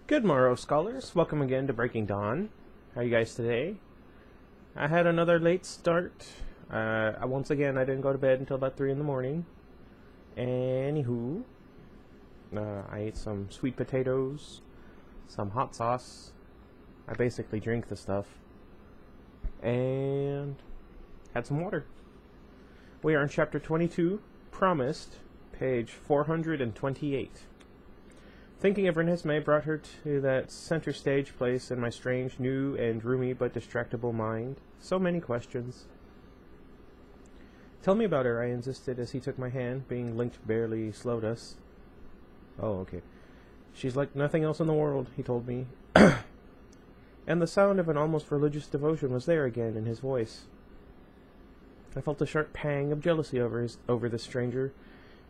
Good morrow, scholars. Welcome again to Breaking Dawn. How are you guys today? I had another late start. Once again, I didn't go to bed until about 3 in the morning. Anywho, I ate some sweet potatoes, some hot sauce. I basically drink the stuff. And had some water. We are in chapter 22, Promised, page 428. Thinking of Renesmee brought her to that center stage place in my strange, new, and roomy but distractible mind. So many questions. Tell me about her, I insisted as he took my hand. Being linked barely slowed us. Oh, okay. She's like nothing else in the world, he told me. And the sound of an almost religious devotion was there again in his voice. I felt a sharp pang of jealousy over this stranger.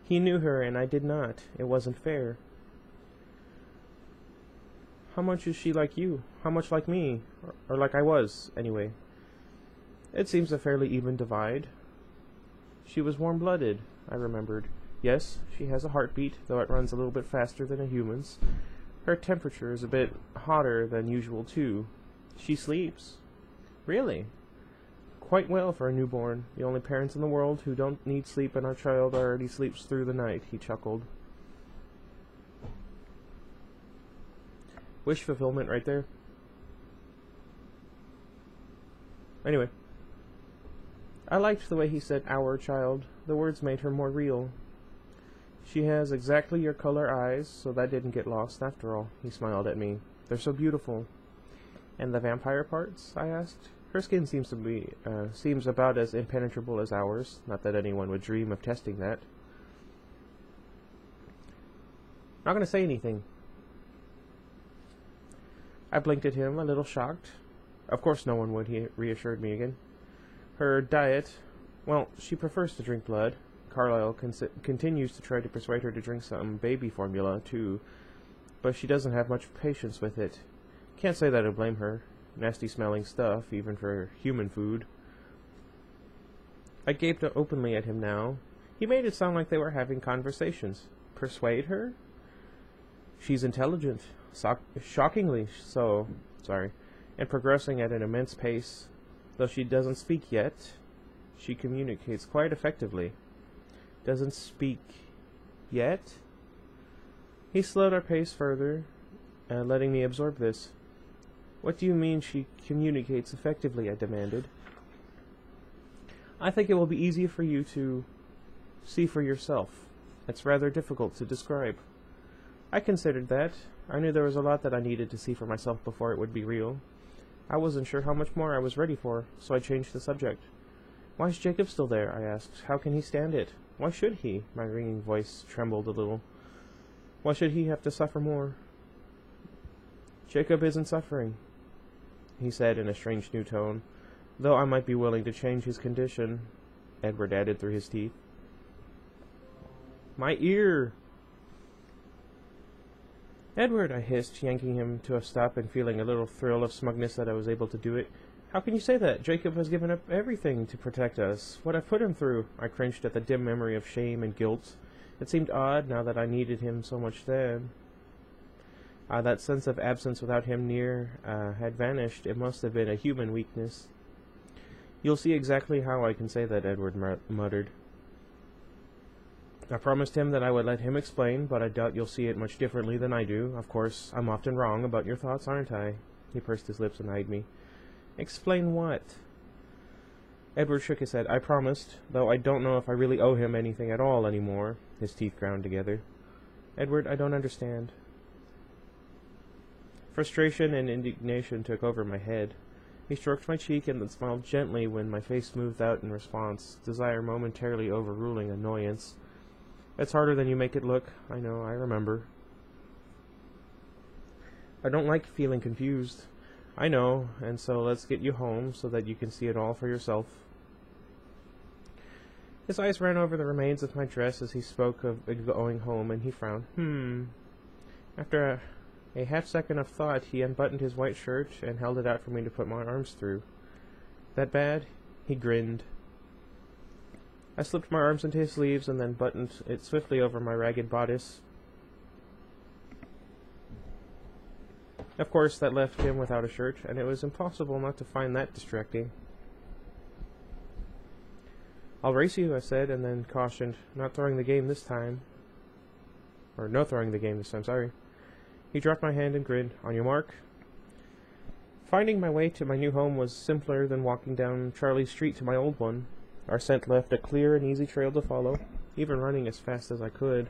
He knew her, and I did not. It wasn't fair. How much is she like you? How much like me? Or like I was, anyway. It seems a fairly even divide. She was warm-blooded, I remembered. Yes, she has a heartbeat, though it runs a little bit faster than a human's. Her temperature is a bit hotter than usual, too. She sleeps. Really? Quite well for a newborn. The only parents in the world who don't need sleep, and our child already sleeps through the night, he chuckled. Wish fulfillment right there. Anyway. I liked the way he said our child. The words made her more real. She has exactly your color eyes, so that didn't get lost after all. He smiled at me. They're so beautiful. And the vampire parts? I asked. Her skin seems about as impenetrable as ours. Not that anyone would dream of testing that. Not gonna say anything. I blinked at him, a little shocked. Of course no one would, he reassured me again. Her diet, well, she prefers to drink blood. Carlyle continues to try to persuade her to drink some baby formula, too, but she doesn't have much patience with it. Can't say that I blame her. Nasty-smelling stuff, even for human food. I gaped openly at him now. He made it sound like they were having conversations. Persuade her? She's intelligent. Shockingly so, and progressing at an immense pace. Though she doesn't speak yet, she communicates quite effectively. Doesn't speak yet? He slowed our pace further, letting me absorb this. What do you mean she communicates effectively? I demanded. I think it will be easier for you to see for yourself. It's rather difficult to describe. I considered that. I knew there was a lot that I needed to see for myself before it would be real. I wasn't sure how much more I was ready for, so I changed the subject. Why is Jacob still there? I asked. How can he stand it? Why should he? My ringing voice trembled a little. Why should he have to suffer more? Jacob isn't suffering, he said in a strange new tone, though I might be willing to change his condition, Edward added through his teeth. My ear! Edward, I hissed, yanking him to a stop and feeling a little thrill of smugness that I was able to do it. How can you say that? Jacob has given up everything to protect us. What I've put him through. I cringed at the dim memory of shame and guilt. It seemed odd now that I needed him so much then. That sense of absence without him near had vanished. It must have been a human weakness. You'll see exactly how I can say that, Edward muttered. I promised him that I would let him explain, but I doubt you'll see it much differently than I do. Of course, I'm often wrong about your thoughts, aren't I? He pursed his lips and eyed me. Explain what? Edward shook his head. I promised, though I don't know if I really owe him anything at all anymore. His teeth ground together. Edward, I don't understand. Frustration and indignation took over my head. He stroked my cheek and then smiled gently when my face smoothed out in response, desire momentarily overruling annoyance. It's harder than you make it look. I know, I remember. I don't like feeling confused. I know, and so let's get you home so that you can see it all for yourself. His eyes ran over the remains of my dress as he spoke of going home, and he frowned. After a half-second of thought, he unbuttoned his white shirt and held it out for me to put my arms through. That bad? He grinned. I slipped my arms into his sleeves and then buttoned it swiftly over my ragged bodice. Of course, that left him without a shirt, and it was impossible not to find that distracting. "I'll race you," I said, and then cautioned, "Not throwing the game this time." Or, no throwing the game this time, sorry. He dropped my hand and grinned. "On your mark." Finding my way to my new home was simpler than walking down Charlie's Street to my old one. Our scent left a clear and easy trail to follow, even running as fast as I could.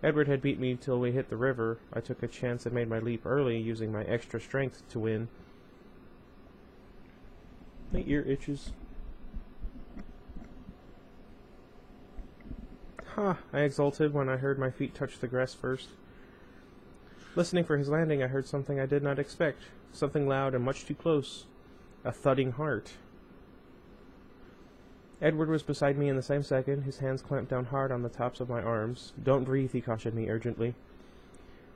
Edward had beat me till we hit the river. I took a chance and made my leap early, using my extra strength to win. My ear itches. "Ha!" I exulted when I heard my feet touch the grass first. Listening for his landing, I heard something I did not expect. Something loud and much too close. A thudding heart. Edward was beside me in the same second, his hands clamped down hard on the tops of my arms. "Don't breathe," he cautioned me urgently.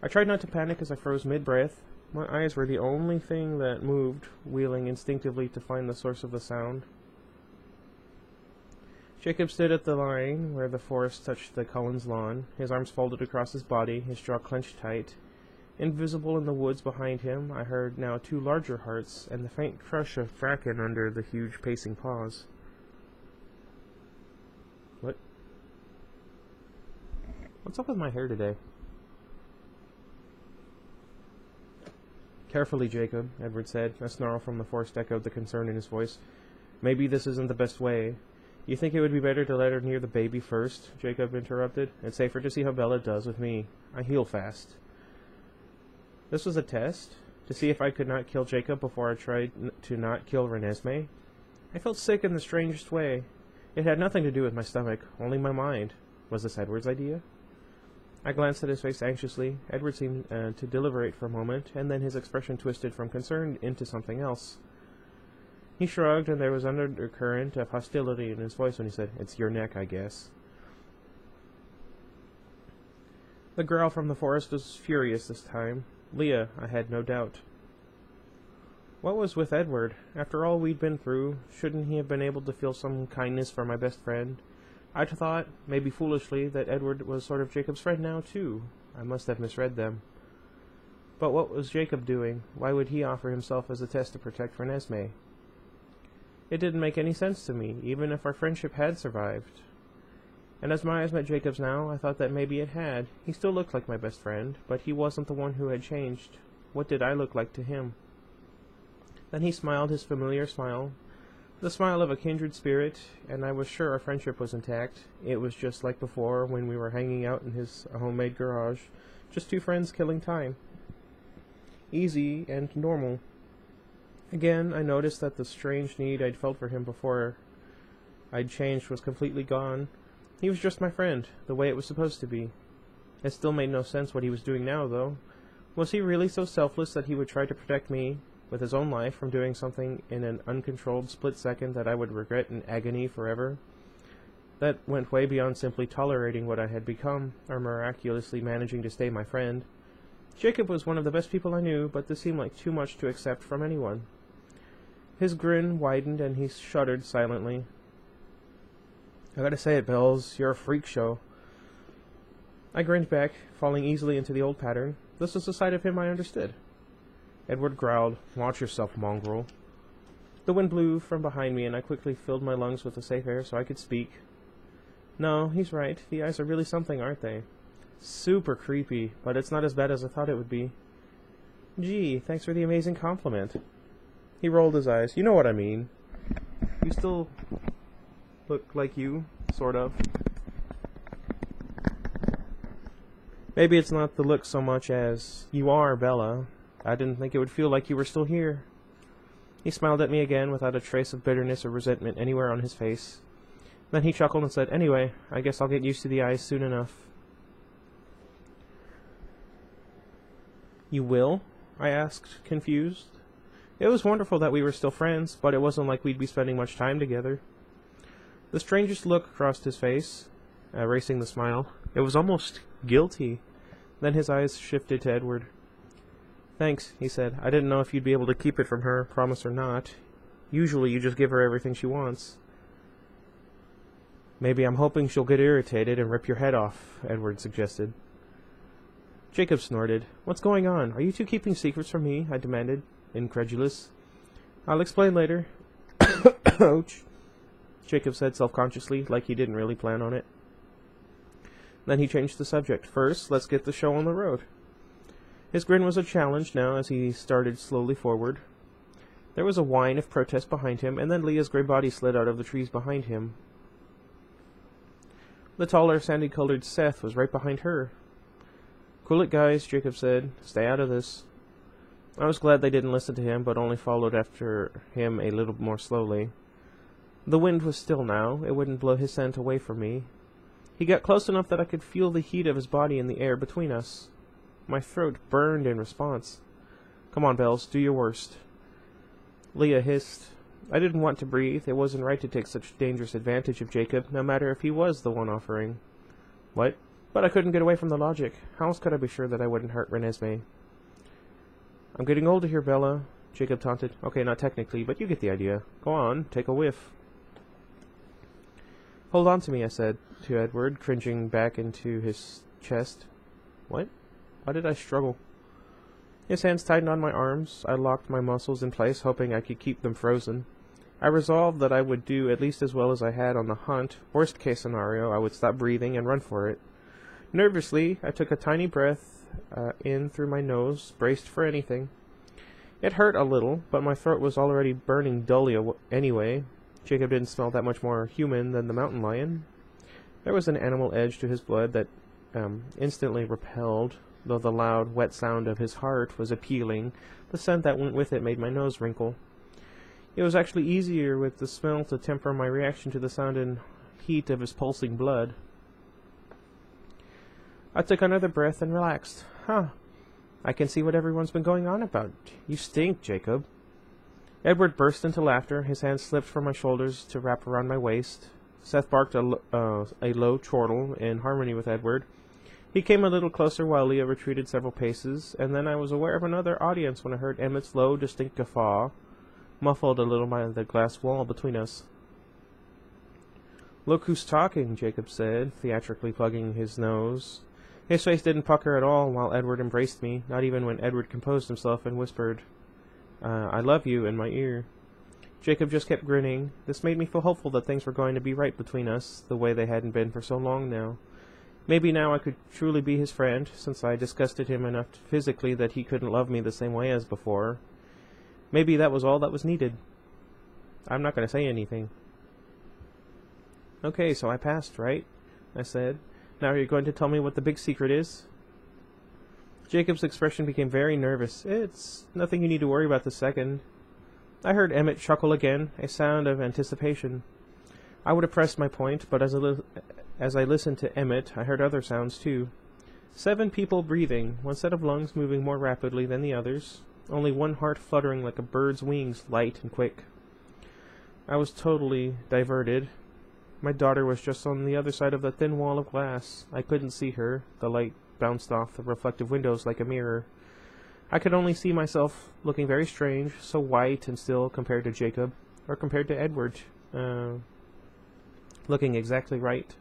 I tried not to panic as I froze mid-breath. My eyes were the only thing that moved, wheeling instinctively to find the source of the sound. Jacob stood at the line where the forest touched the Cullens' lawn, his arms folded across his body, his jaw clenched tight. Invisible in the woods behind him, I heard now 2 larger hearts, and the faint crush of bracken under the huge pacing paws. What's up with my hair today? "Carefully, Jacob," Edward said. A snarl from the forest echoed the concern in his voice. "Maybe this isn't the best way." "You think it would be better to let her near the baby first?" Jacob interrupted. "It's safer to see how Bella does with me. I heal fast." This was a test? To see if I could not kill Jacob before I tried to not kill Renesmee? I felt sick in the strangest way. It had nothing to do with my stomach, only my mind. Was this Edward's idea? I glanced at his face anxiously. Edward seemed to deliberate for a moment, and then his expression twisted from concern into something else. He shrugged, and there was an undercurrent of hostility in his voice when he said, "It's your neck, I guess." The growl from the forest was furious this time. Leah, I had no doubt. What was with Edward? After all we'd been through, shouldn't he have been able to feel some kindness for my best friend? I'd thought, maybe foolishly, that Edward was sort of Jacob's friend now, too. I must have misread them. But what was Jacob doing? Why would he offer himself as a test to protect Renesmee? It didn't make any sense to me, even if our friendship had survived. And as my eyes met Jacob's now, I thought that maybe it had. He still looked like my best friend, but he wasn't the one who had changed. What did I look like to him? Then he smiled his familiar smile, the smile of a kindred spirit, and I was sure our friendship was intact. It was just like before, when we were hanging out in his homemade garage, just 2 friends killing time. Easy and normal. Again, I noticed that the strange need I'd felt for him before I'd changed was completely gone. He was just my friend, the way it was supposed to be. It still made no sense what he was doing now, though. Was he really so selfless that he would try to protect me, with his own life, from doing something in an uncontrolled split second that I would regret in agony forever? That went way beyond simply tolerating what I had become, or miraculously managing to stay my friend. Jacob was one of the best people I knew, but this seemed like too much to accept from anyone. His grin widened, and he shuddered silently. "I gotta say it, Bells, you're a freak show." I grinned back, falling easily into the old pattern. This was a side of him I understood. Edward growled, "Watch yourself, mongrel." The wind blew from behind me, and I quickly filled my lungs with the safe air so I could speak. No, he's right. The eyes are really something, aren't they? Super creepy, but it's not as bad as I thought it would be. Gee, thanks for the amazing compliment. He rolled his eyes. You know what I mean. You still look like you, sort of. Maybe it's not the look so much as, you are Bella. I didn't think it would feel like you were still here. He smiled at me again without a trace of bitterness or resentment anywhere on his face. Then he chuckled and said, "Anyway, I guess I'll get used to the eyes soon enough." "You will?" I asked, confused. It was wonderful that we were still friends, but it wasn't like we'd be spending much time together. The strangest look crossed his face, erasing the smile. It was almost guilty. Then his eyes shifted to Edward. "Thanks," he said. "I didn't know if you'd be able to keep it from her, promise or not. Usually you just give her everything she wants." "Maybe I'm hoping she'll get irritated and rip your head off," Edward suggested. Jacob snorted. What's going on? Are you two keeping secrets from me? I demanded, incredulous. I'll explain later. Ouch, Jacob said self-consciously, like he didn't really plan on it. Then he changed the subject. First, let's get the show on the road. His grin was a challenge now as he started slowly forward. There was a whine of protest behind him, and then Leah's grey body slid out of the trees behind him. The taller, sandy-colored Seth was right behind her. Cool it, guys, Jacob said. Stay out of this. I was glad they didn't listen to him, but only followed after him a little more slowly. The wind was still now. It wouldn't blow his scent away from me. He got close enough that I could feel the heat of his body in the air between us. My throat burned in response. Come on, Bells, do your worst. Leah hissed. I didn't want to breathe. It wasn't right to take such dangerous advantage of Jacob, no matter if he was the one offering. What? But I couldn't get away from the logic. How else could I be sure that I wouldn't hurt Renesmee? I'm getting older here, Bella, Jacob taunted. Okay, not technically, but you get the idea. Go on, take a whiff. Hold on to me, I said to Edward, cringing back into his chest. What? Why did I struggle? His hands tightened on my arms. I locked my muscles in place, hoping I could keep them frozen. I resolved that I would do at least as well as I had on the hunt. Worst case scenario, I would stop breathing and run for it. Nervously, I took a tiny breath in through my nose, braced for anything. It hurt a little, but my throat was already burning dully anyway. Jacob didn't smell that much more human than the mountain lion. There was an animal edge to his blood that instantly repelled, though the loud, wet sound of his heart was appealing. The scent that went with it made my nose wrinkle. It was actually easier with the smell to temper my reaction to the sound and heat of his pulsing blood. I took another breath and relaxed. I can see what everyone's been going on about. You stink, Jacob. Edward burst into laughter. His hands slipped from my shoulders to wrap around my waist. Seth barked a low chortle in harmony with Edward. He came a little closer while Leah retreated several paces, and then I was aware of another audience when I heard Emmett's low, distinct guffaw, muffled a little by the glass wall between us. Look who's talking, Jacob said, theatrically plugging his nose. His face didn't pucker at all while Edward embraced me, not even when Edward composed himself and whispered, I love you, in my ear. Jacob just kept grinning. This made me feel hopeful that things were going to be right between us, the way they hadn't been for so long now. Maybe now I could truly be his friend, since I disgusted him enough physically that he couldn't love me the same way as before. Maybe that was all that was needed. I'm not going to say anything. Okay, so I passed, right? I said. Now are you going to tell me what the big secret is? Jacob's expression became very nervous. It's nothing you need to worry about this second. I heard Emmett chuckle again, a sound of anticipation. I would have pressed my point, but as I listened to Emmett, I heard other sounds too. 7 people breathing, one set of lungs moving more rapidly than the others, only one heart fluttering like a bird's wings, light and quick. I was totally diverted. My daughter was just on the other side of the thin wall of glass. I couldn't see her. The light bounced off the reflective windows like a mirror. I could only see myself looking very strange, so white and still compared to Jacob, or compared to Edward, looking exactly right.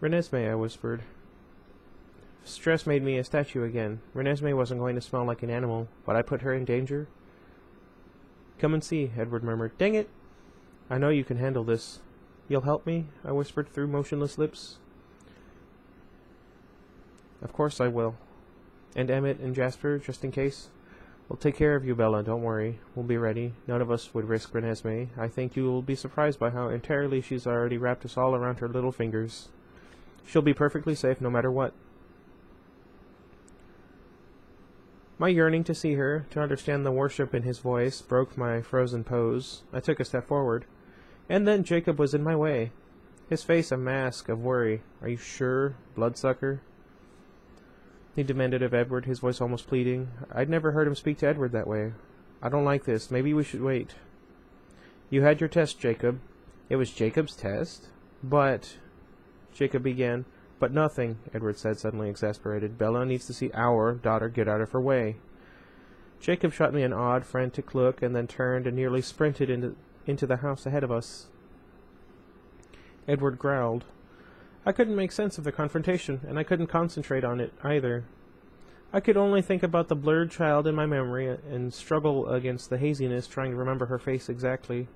Renesmee, I whispered. Stress made me a statue again. Renesmee wasn't going to smell like an animal. Would I put her in danger? Come and see, Edward murmured. Dang it! I know you can handle this. You'll help me? I whispered through motionless lips. Of course I will. And Emmett and Jasper, just in case? We'll take care of you, Bella, don't worry. We'll be ready. None of us would risk Renesmee. I think you will be surprised by how entirely she's already wrapped us all around her little fingers. She'll be perfectly safe no matter what. My yearning to see her, to understand the worship in his voice, broke my frozen pose. I took a step forward. And then Jacob was in my way, his face a mask of worry. Are you sure, bloodsucker? He demanded of Edward, his voice almost pleading. I'd never heard him speak to Edward that way. I don't like this. Maybe we should wait. You had your test, Jacob. It was Jacob's test? But... Jacob began. But nothing, Edward said, suddenly exasperated. Bella needs to see our daughter get out of her way. Jacob shot me an odd, frantic look, and then turned and nearly sprinted into the house ahead of us. Edward growled. I couldn't make sense of the confrontation, and I couldn't concentrate on it either. I could only think about the blurred child in my memory and struggle against the haziness, trying to remember her face exactly.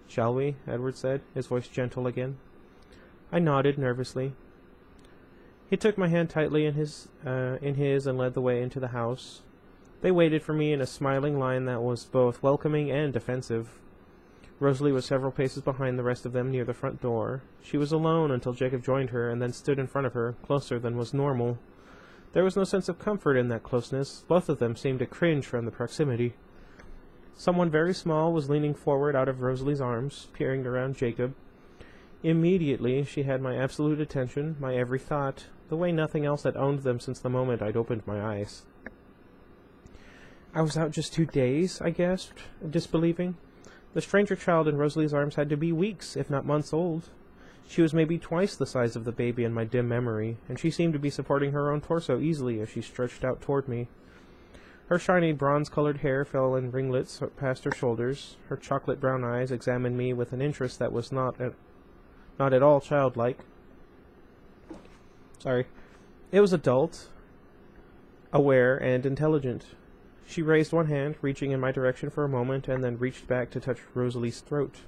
"Shall we?" Edward said, his voice gentle again. I nodded nervously. He took my hand tightly in his and led the way into the house. They waited for me in a smiling line that was both welcoming and defensive. Rosalie was several paces behind the rest of them near the front door. She was alone until Jacob joined her and then stood in front of her, closer than was normal. There was no sense of comfort in that closeness. Both of them seemed to cringe from the proximity. Someone very small was leaning forward out of Rosalie's arms, peering around Jacob. Immediately, she had my absolute attention, my every thought, the way nothing else had owned them since the moment I'd opened my eyes. "I was out just 2 days," I gasped, disbelieving. The stranger child in Rosalie's arms had to be weeks, if not months old. She was maybe twice the size of the baby in my dim memory, and she seemed to be supporting her own torso easily as she stretched out toward me. Her shiny bronze-colored hair fell in ringlets past her shoulders. Her chocolate-brown eyes examined me with an interest that was not at all childlike. It was adult, aware, and intelligent. She raised one hand, reaching in my direction for a moment, and then reached back to touch Rosalie's throat.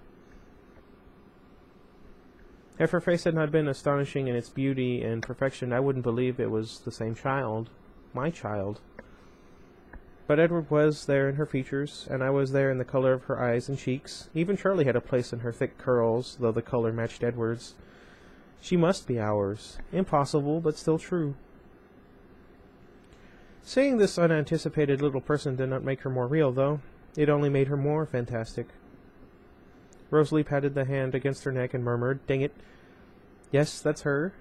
If her face had not been astonishing in its beauty and perfection, I wouldn't believe it was the same child. My child. But Edward was there in her features, and I was there in the color of her eyes and cheeks. Even Charlie had a place in her thick curls, though the color matched Edward's. She must be ours. Impossible, but still true. Seeing this unanticipated little person did not make her more real, though. It only made her more fantastic. Rosalie patted the hand against her neck and murmured, "Dang it. Yes, that's her."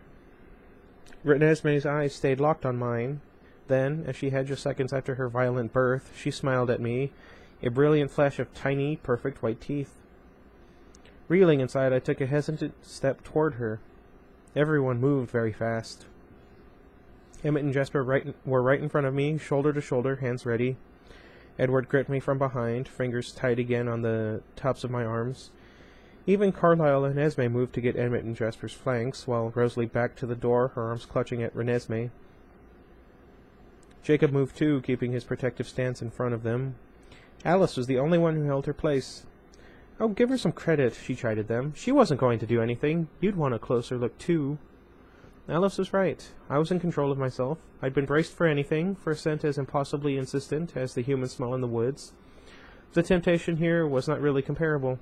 Renesmee's eyes stayed locked on mine. Then, as she had just seconds after her violent birth, she smiled at me, a brilliant flash of tiny, perfect white teeth. Reeling inside, I took a hesitant step toward her. Everyone moved very fast. Emmett and Jasper were right in front of me, shoulder to shoulder, hands ready. Edward gripped me from behind, fingers tight again on the tops of my arms. Even Carlyle and Esme moved to get Emmett and Jasper's flanks, while Rosalie backed to the door, her arms clutching at Renesmee. Jacob moved too, keeping his protective stance in front of them. Alice was the only one who held her place. "Oh, give her some credit," she chided them. "She wasn't going to do anything. You'd want a closer look, too." Alice was right. I was in control of myself. I'd been braced for anything, for a scent as impossibly insistent as the human smell in the woods. The temptation here was not really comparable.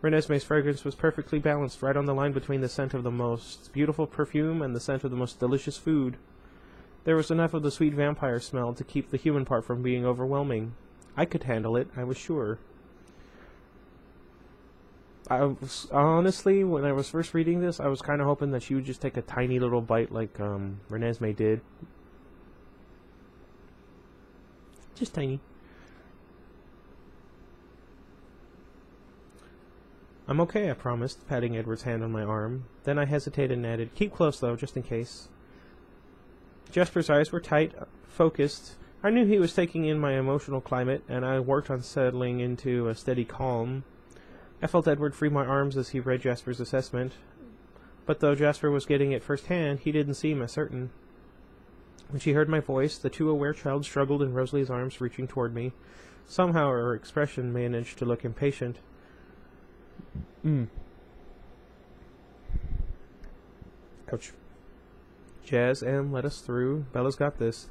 Renesmee's fragrance was perfectly balanced, right on the line between the scent of the most beautiful perfume and the scent of the most delicious food. There was enough of the sweet vampire smell to keep the human part from being overwhelming. I could handle it, I was sure. Honestly, when I was first reading this, I was kind of hoping that she would just take a tiny little bite like Renesmee did. Just tiny. "I'm okay," I promised, patting Edward's hand on my arm. Then I hesitated and added, "Keep close, though, just in case." Jasper's eyes were tight, focused. I knew he was taking in my emotional climate, and I worked on settling into a steady calm. I felt Edward free my arms as he read Jasper's assessment, but though Jasper was getting it firsthand, he didn't seem as certain. When she heard my voice, the too aware child struggled in Rosalie's arms, reaching toward me. Somehow her expression managed to look impatient. Ouch. "Jazz, Em, let us through. Bella's got this."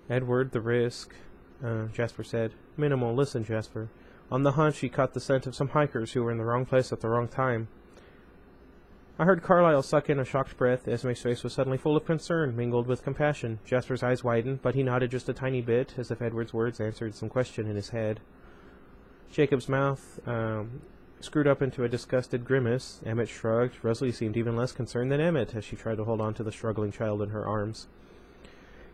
"Edward, the risk," Jasper said. "Minimal. Listen, Jasper. On the hunt, she caught the scent of some hikers who were in the wrong place at the wrong time." I heard Carlyle suck in a shocked breath. Esme's face was suddenly full of concern, mingled with compassion. Jasper's eyes widened, but he nodded just a tiny bit, as if Edward's words answered some question in his head. Jacob's mouth screwed up into a disgusted grimace. Emmett shrugged. Rosalie seemed even less concerned than Emmett as she tried to hold on to the struggling child in her arms.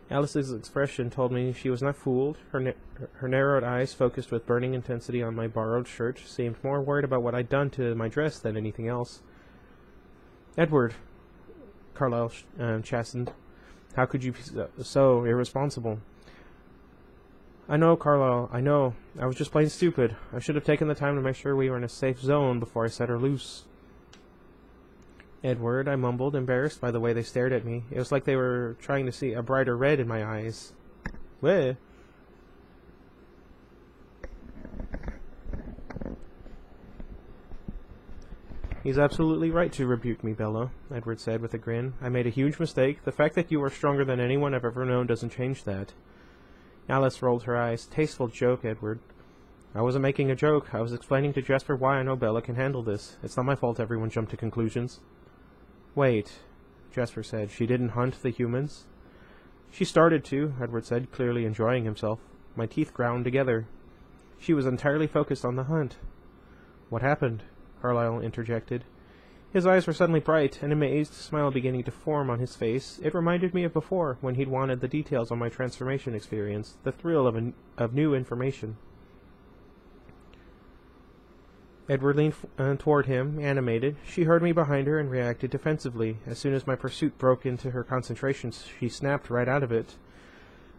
Alice's expression told me she was not fooled. Her narrowed eyes, focused with burning intensity on my borrowed shirt, seemed more worried about what I'd done to my dress than anything else. "Edward," Carlyle chastened, "how could you be so irresponsible?" "I know, Carlyle, I know. I was just plain stupid. I should have taken the time to make sure we were in a safe zone before I set her loose." Edward, I mumbled, embarrassed by the way they stared at me. It was like they were trying to see a brighter red in my eyes. Weh. He's absolutely right to rebuke me, Bella, Edward said with a grin. I made a huge mistake. The fact that you are stronger than anyone I've ever known doesn't change that. Alice rolled her eyes. Tasteful joke, Edward. I wasn't making a joke. I was explaining to Jasper why I know Bella can handle this. It's not my fault everyone jumped to conclusions. Wait, Jasper said. She didn't hunt the humans? She started to, Edward said, clearly enjoying himself. My teeth ground together. She was entirely focused on the hunt. What happened? Carlyle interjected. His eyes were suddenly bright, an amazed smile beginning to form on his face. It reminded me of before, when he'd wanted the details on my transformation experience, the thrill of new information. Edward leaned toward him, animated. She heard me behind her and reacted defensively. As soon as my pursuit broke into her concentration, she snapped right out of it.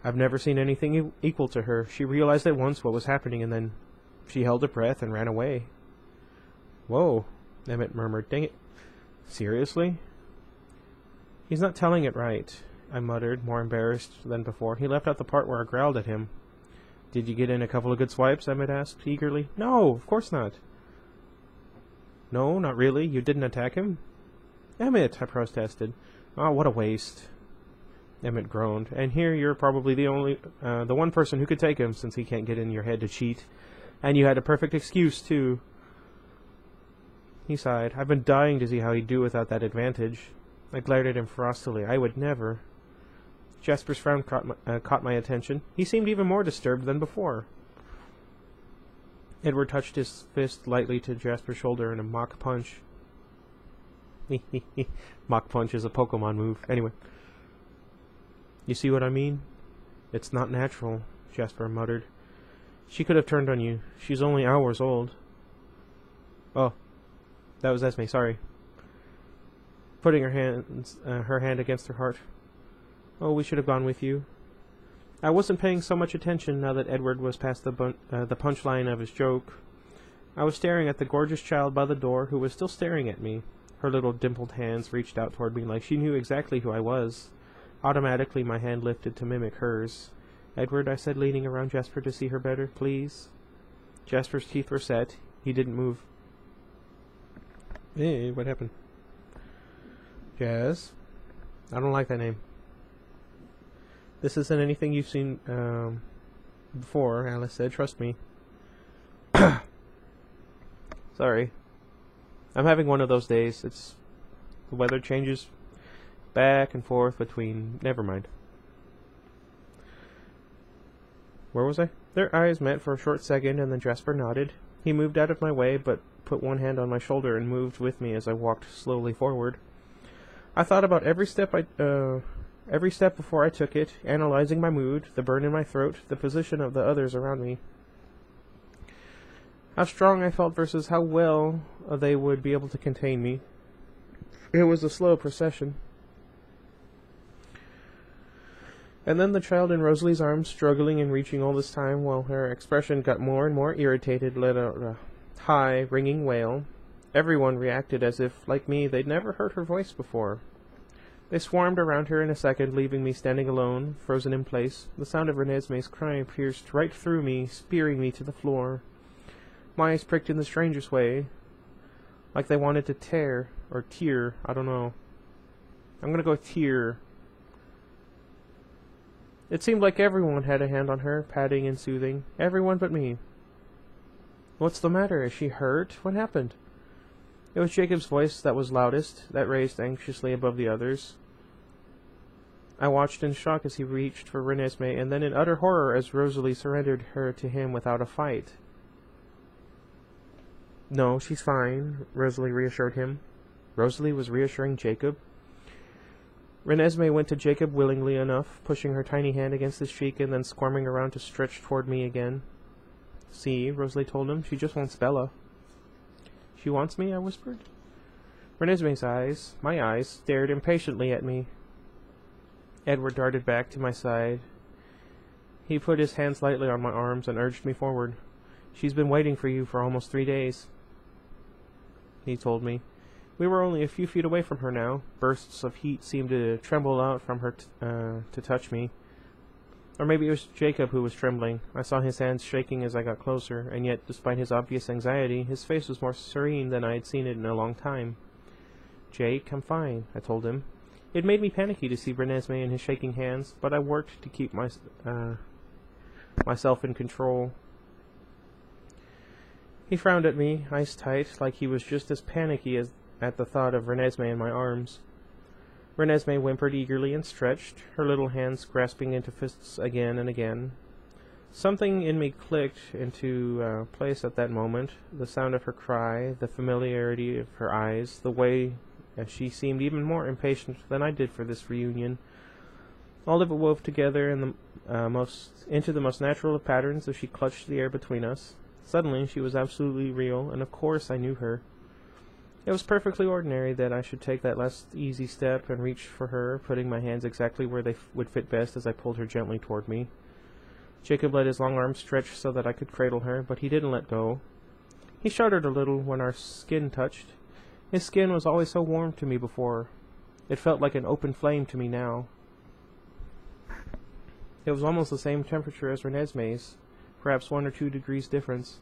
I've never seen anything equal to her. She realized at once what was happening, and then she held her breath and ran away. Whoa, Emmett murmured. Dang it. Seriously? He's not telling it right, I muttered, more embarrassed than before. He left out the part where I growled at him. Did you get in a couple of good swipes? Emmett asked eagerly. No, of course not. No, not really. You didn't attack him? Emmett, I protested. Oh, what a waste. Emmett groaned. And here you're probably the one person who could take him, since he can't get in your head to cheat. And you had a perfect excuse, too. He sighed. I've been dying to see how he'd do without that advantage. I glared at him frostily. I would never. Jasper's frown caught my attention. He seemed even more disturbed than before. Edward touched his fist lightly to Jasper's shoulder in a mock punch. Mock punch is a Pokemon move. Anyway. You see what I mean? It's not natural, Jasper muttered. She could have turned on you. She's only hours old. Oh. That was Esme, sorry. Putting her hand against her heart. Oh, we should have gone with you. I wasn't paying so much attention now that Edward was past the punchline of his joke. I was staring at the gorgeous child by the door, who was still staring at me. Her little dimpled hands reached out toward me like she knew exactly who I was. Automatically, my hand lifted to mimic hers. Edward, I said, leaning around Jasper to see her better, please. Jasper's teeth were set. He didn't move. Hey, what happened? Jazz? I don't like that name. This isn't anything you've seen before, Alice said. Trust me. Sorry. I'm having one of those days. The weather changes back and forth between... Never mind. Where was I? Their eyes met for a short second, and then Jasper nodded. He moved out of my way, but put one hand on my shoulder and moved with me as I walked slowly forward. I thought about every step before I took it, analyzing my mood, the burn in my throat, the position of the others around me. How strong I felt versus how well they would be able to contain me. It was a slow procession. And then the child in Rosalie's arms, struggling and reaching all this time, while her expression got more and more irritated, let out a high, ringing wail. Everyone reacted as if, like me, they'd never heard her voice before. They swarmed around her in a second, leaving me standing alone, frozen in place. The sound of Renesmee's cry pierced right through me, spearing me to the floor. My eyes pricked in the strangest way, like they wanted to tear, or tear, I don't know. I'm gonna go tear. It seemed like everyone had a hand on her, patting and soothing. Everyone but me. What's the matter? Is she hurt? What happened? It was Jacob's voice that was loudest, that raised anxiously above the others. I watched in shock as he reached for Renesmee, and then in utter horror as Rosalie surrendered her to him without a fight. No, she's fine, Rosalie reassured him. Rosalie was reassuring Jacob? Renesmee went to Jacob willingly enough, pushing her tiny hand against his cheek and then squirming around to stretch toward me again. See, Rosalie told him, she just wants Bella. She wants me, I whispered. Renesmee's my eyes, stared impatiently at me. Edward darted back to my side. He put his hands lightly on my arms and urged me forward. She's been waiting for you for almost 3 days, he told me. We were only a few feet away from her now. Bursts of heat seemed to tremble out from her to touch me. Or maybe it was Jacob who was trembling. I saw his hands shaking as I got closer, and yet, despite his obvious anxiety, his face was more serene than I had seen it in a long time. "Jake, I'm fine," I told him. It made me panicky to see Renesmee in his shaking hands, but I worked to keep myself in control. He frowned at me, eyes tight, like he was just as panicky as at the thought of Renesmee in my arms. Renesmee whimpered eagerly and stretched, her little hands grasping into fists again and again. Something in me clicked into place at that moment. The sound of her cry, the familiarity of her eyes, the way she seemed even more impatient than I did for this reunion. All of it wove together in into the most natural of patterns as she clutched the air between us. Suddenly she was absolutely real, and of course I knew her. It was perfectly ordinary that I should take that last easy step and reach for her, putting my hands exactly where they would fit best as I pulled her gently toward me. Jacob let his long arms stretch so that I could cradle her, but he didn't let go. He shuddered a little when our skin touched. His skin was always so warm to me before. It felt like an open flame to me now. It was almost the same temperature as Renesmee's, perhaps 1 or 2 degrees difference.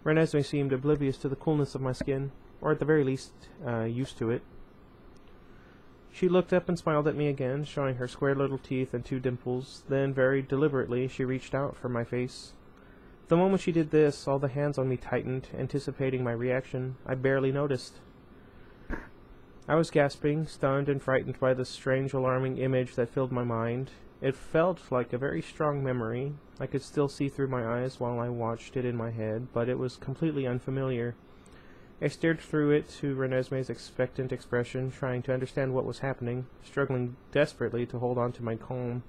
Renesmee seemed oblivious to the coolness of my skin, or at the very least, used to it. She looked up and smiled at me again, showing her square little teeth and 2 dimples. Then, very deliberately, she reached out for my face. The moment she did this, all the hands on me tightened, anticipating my reaction. I barely noticed. I was gasping, stunned and frightened by the strange, alarming image that filled my mind. It felt like a very strong memory. I could still see through my eyes while I watched it in my head, but it was completely unfamiliar. I stared through it to Renesmee's expectant expression, trying to understand what was happening, struggling desperately to hold on to my calm.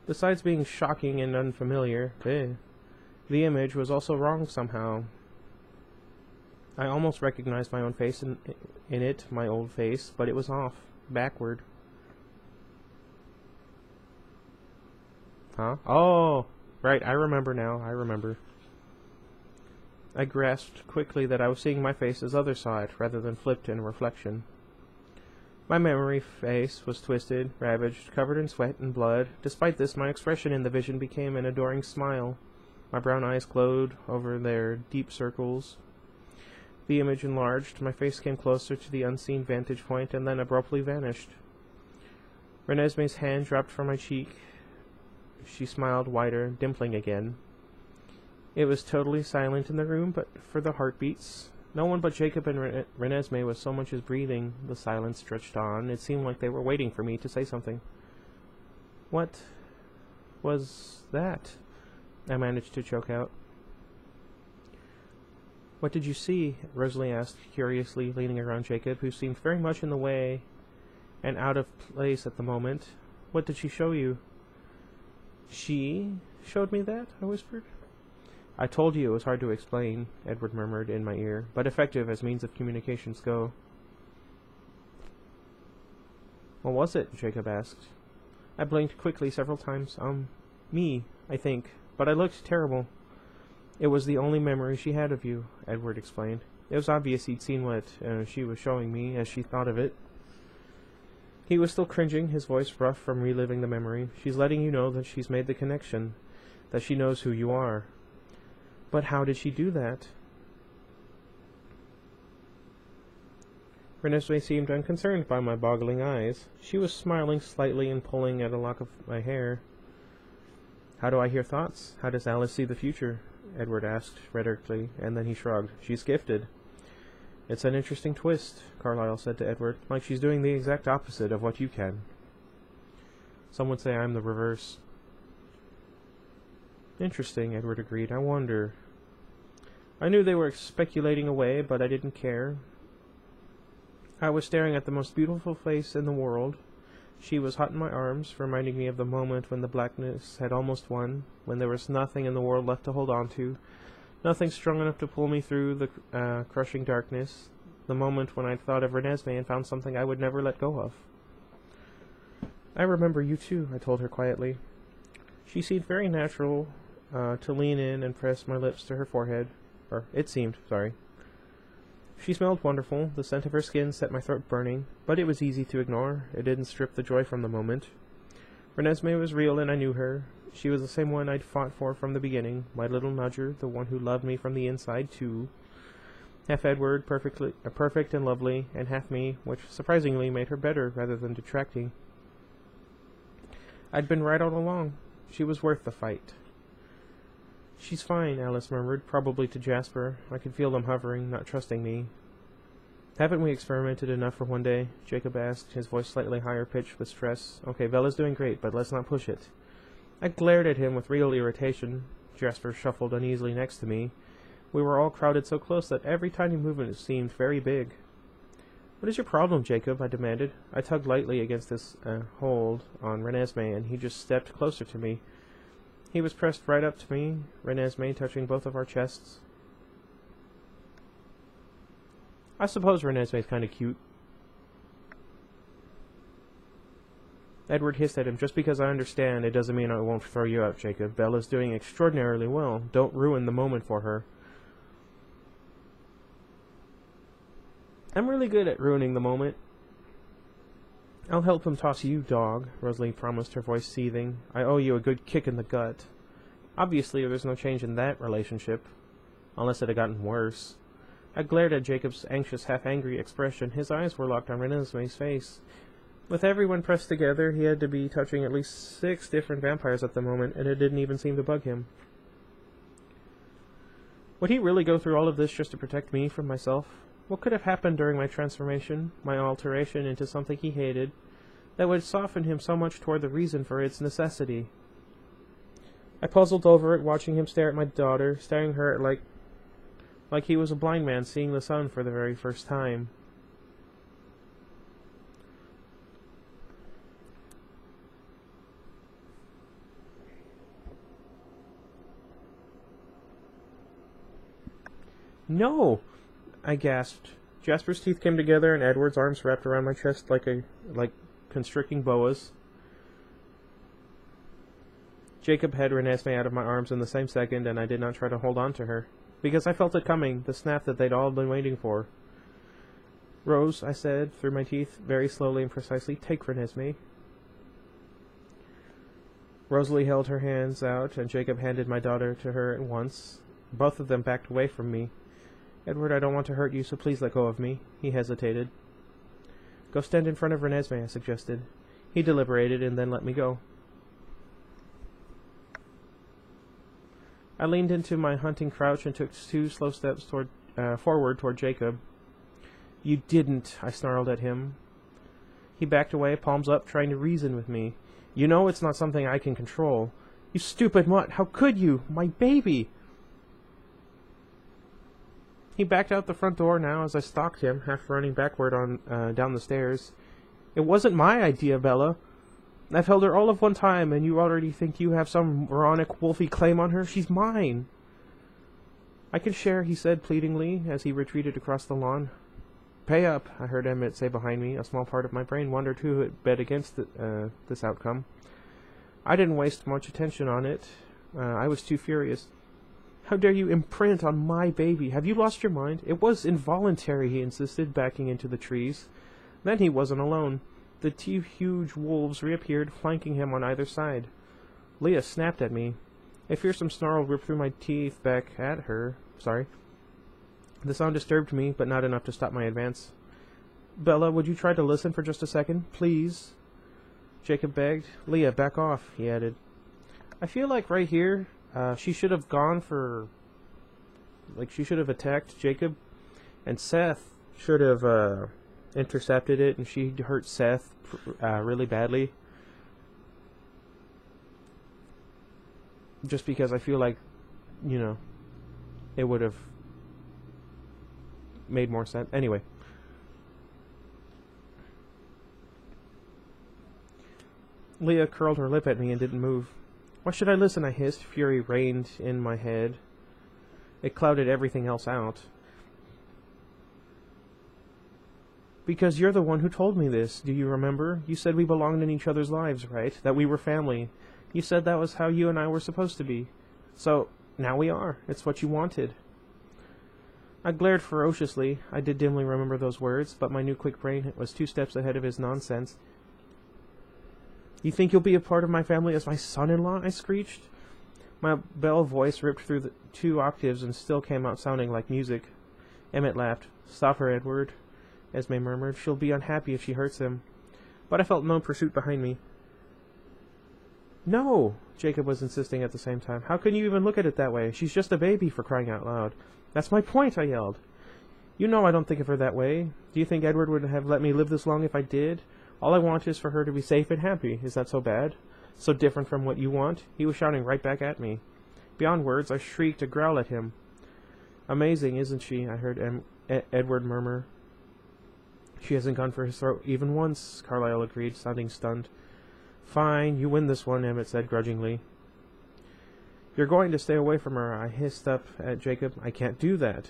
Besides being shocking and unfamiliar, the image was also wrong somehow. I almost recognized my own face in it, my old face, but it was off, backward. Huh? Oh, right, I remember now, I remember. I grasped quickly that I was seeing my face as others saw it, rather than flipped in reflection. My memory face was twisted, ravaged, covered in sweat and blood. Despite this, my expression in the vision became an adoring smile. My brown eyes glowed over their deep circles. The image enlarged, my face came closer to the unseen vantage point, and then abruptly vanished. Renesmee's hand dropped from my cheek. She smiled wider, dimpling again. It was totally silent in the room, but for the heartbeats. No one but Jacob and Renesmee was so much as breathing. The silence stretched on. It seemed like they were waiting for me to say something. "What was that?" I managed to choke out. "What did you see?" Rosalie asked curiously, leaning around Jacob, who seemed very much in the way and out of place at the moment. "What did she show you?" "She showed me that?" I whispered. "I told you it was hard to explain," Edward murmured in my ear, "but effective as means of communications go." "What was it?" Jacob asked. I blinked quickly several times. Me, I think, but I looked terrible. "It was the only memory she had of you," Edward explained. It was obvious he'd seen what she was showing me as she thought of it. He was still cringing, his voice rough from reliving the memory. "She's letting you know that she's made the connection, that she knows who you are." "But how did she do that?" Renesmee seemed unconcerned by my boggling eyes. She was smiling slightly and pulling at a lock of my hair. "How do I hear thoughts? How does Alice see the future?" Edward asked rhetorically, and then he shrugged. "She's gifted." "It's an interesting twist," Carlyle said to Edward, "like she's doing the exact opposite of what you can." "Some would say I'm the reverse." "Interesting," Edward agreed. "I wonder." I knew they were speculating away, but I didn't care. I was staring at the most beautiful face in the world. She was hot in my arms, reminding me of the moment when the blackness had almost won, when there was nothing in the world left to hold on to, nothing strong enough to pull me through the crushing darkness, the moment when I'd thought of Renesmee and found something I would never let go of. "I remember you too," I told her quietly. She seemed very natural to lean in and press my lips to her forehead. Or, it seemed, sorry. She smelled wonderful. The scent of her skin set my throat burning, but it was easy to ignore. It didn't strip the joy from the moment. Renesmee was real, and I knew her. She was the same one I'd fought for from the beginning, my little nudger, the one who loved me from the inside, too. Half Edward, perfect and lovely, and half me, which surprisingly made her better rather than detracting. I'd been right all along. She was worth the fight. She's fine, Alice murmured, probably to Jasper. I could feel them hovering, not trusting me. Haven't we experimented enough for one day? Jacob asked, his voice slightly higher pitched with stress. Okay, Bella's doing great, but let's not push it. I glared at him with real irritation. Jasper shuffled uneasily next to me. We were all crowded so close that every tiny movement seemed very big. What is your problem, Jacob? I demanded. I tugged lightly against his hold on Renesmee, and he just stepped closer to me. He was pressed right up to me, Renesmee touching both of our chests. I suppose Renesmee's kind of cute. Edward hissed at him. Just because I understand, it doesn't mean I won't throw you out, Jacob. Bella's doing extraordinarily well. Don't ruin the moment for her. I'm really good at ruining the moment. I'll help him toss you, dog, Rosalie promised, her voice seething. I owe you a good kick in the gut. Obviously, there's no change in that relationship. Unless it had gotten worse. I glared at Jacob's anxious, half-angry expression. His eyes were locked on Renesmee's face. With everyone pressed together, he had to be touching at least 6 different vampires at the moment, and it didn't even seem to bug him. Would he really go through all of this just to protect me from myself? What could have happened during my transformation, my alteration into something he hated, that would soften him so much toward the reason for its necessity? I puzzled over it, watching him stare at my daughter, staring her at like he was a blind man seeing the sun for the very first time. No! I gasped. Jasper's teeth came together, and Edward's arms wrapped around my chest like constricting boas. Jacob had Renesmee out of my arms in the same second, and I did not try to hold on to her, because I felt it coming, the snap that they'd all been waiting for. Rose, I said, through my teeth, very slowly and precisely, take Renesmee. Rosalie held her hands out, and Jacob handed my daughter to her at once. Both of them backed away from me. Edward, I don't want to hurt you, so please let go of me. He hesitated. Go stand in front of Renesmee, I suggested. He deliberated and then let me go. I leaned into my hunting crouch and took 2 slow steps forward toward Jacob. You didn't, I snarled at him. He backed away, palms up, trying to reason with me. You know it's not something I can control. You stupid mutt, how could you? My baby! He backed out the front door now as I stalked him, half running backward down the stairs. It wasn't my idea, Bella. I've held her all of one time, and you already think you have some moronic, wolfy claim on her? She's mine. I can share, he said pleadingly, as he retreated across the lawn. Pay up, I heard Emmett say behind me. A small part of my brain wondered who had bet against this outcome. I didn't waste much attention on it. I was too furious. How dare you imprint on my baby? Have you lost your mind? It was involuntary, he insisted, backing into the trees. Then he wasn't alone. The 2 huge wolves reappeared, flanking him on either side. Leah snapped at me. A fearsome snarl ripped through my teeth back at her. Sorry. The sound disturbed me, but not enough to stop my advance. Bella, would you try to listen for just a second, please? Jacob begged. Leah, back off, he added. I feel like right here, she should have gone for... she should have attacked Jacob, and Seth should have intercepted it, and she hurt Seth really badly. Just because I feel like, it would have made more sense. Anyway. Leah curled her lip at me and didn't move. Why should I listen, I hissed. Fury reigned in my head. It clouded everything else out. Because you're the one who told me this, do you remember? You said we belonged in each other's lives, right? That we were family. You said that was how you and I were supposed to be. So, now we are. It's what you wanted. I glared ferociously. I did dimly remember those words, but my new quick brain was 2 steps ahead of his nonsense. You think you'll be a part of my family as my son-in-law? I screeched. My bell voice ripped through the 2 octaves and still came out sounding like music. Emmett laughed. Stop her, Edward, Esme murmured. She'll be unhappy if she hurts him. But I felt no pursuit behind me. No, Jacob was insisting at the same time. How can you even look at it that way? She's just a baby, for crying out loud. That's my point, I yelled. You know I don't think of her that way. Do you think Edward would have let me live this long if I did? All I want is for her to be safe and happy. Is that so bad? So different from what you want? He was shouting right back at me. Beyond words, I shrieked a growl at him. Amazing, isn't she? I heard Edward murmur. She hasn't gone for his throat even once, Carlyle agreed, sounding stunned. Fine, you win this one, Emmett said grudgingly. You're going to stay away from her, I hissed up at Jacob. I can't do that.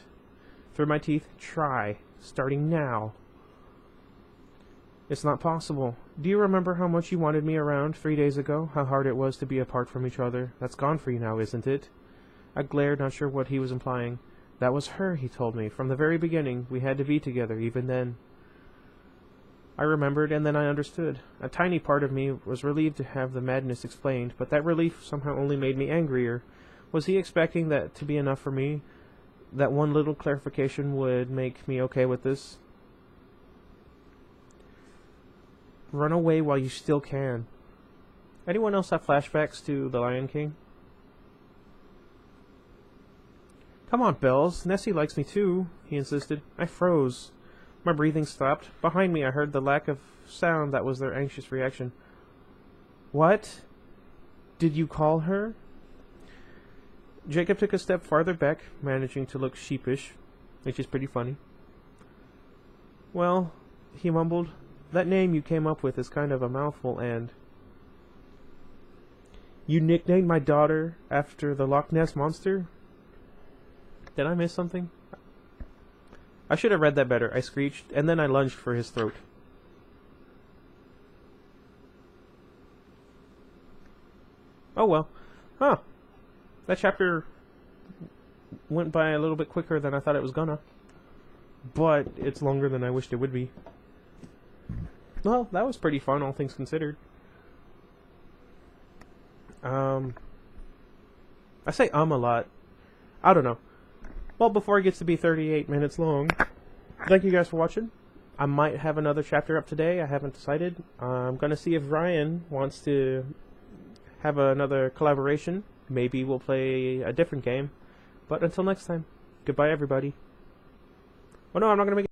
Through my teeth, try. Starting now. It's not possible. Do you remember how much you wanted me around 3 days ago? How hard it was to be apart from each other? That's gone for you now, isn't it? I glared, not sure what he was implying. That was her, he told me. From the very beginning, we had to be together, even then. I remembered, and then I understood. A tiny part of me was relieved to have the madness explained, but that relief somehow only made me angrier. Was he expecting that to be enough for me? That one little clarification would make me okay with this? Run away while you still can. Anyone else have flashbacks to The Lion King? Come on, Bells. Nessie likes me too, he insisted. I froze. My breathing stopped. Behind me I heard the lack of sound that was their anxious reaction. What? Did you call her? Jacob took a step farther back, managing to look sheepish, which is pretty funny. Well, he mumbled, that name you came up with is kind of a mouthful, and... You nicknamed my daughter after the Loch Ness Monster? Did I miss something? I should have read that better, I screeched, and then I lunged for his throat. Oh well. Huh. That chapter went by a little bit quicker than I thought it was gonna. But it's longer than I wished it would be. Well, that was pretty fun, all things considered. I say a lot. I don't know. Well, before it gets to be 38 minutes long, thank you guys for watching. I might have another chapter up today. I haven't decided. I'm going to see if Ryan wants to have another collaboration. Maybe we'll play a different game. But until next time, goodbye, everybody. Oh no, I'm not going to make it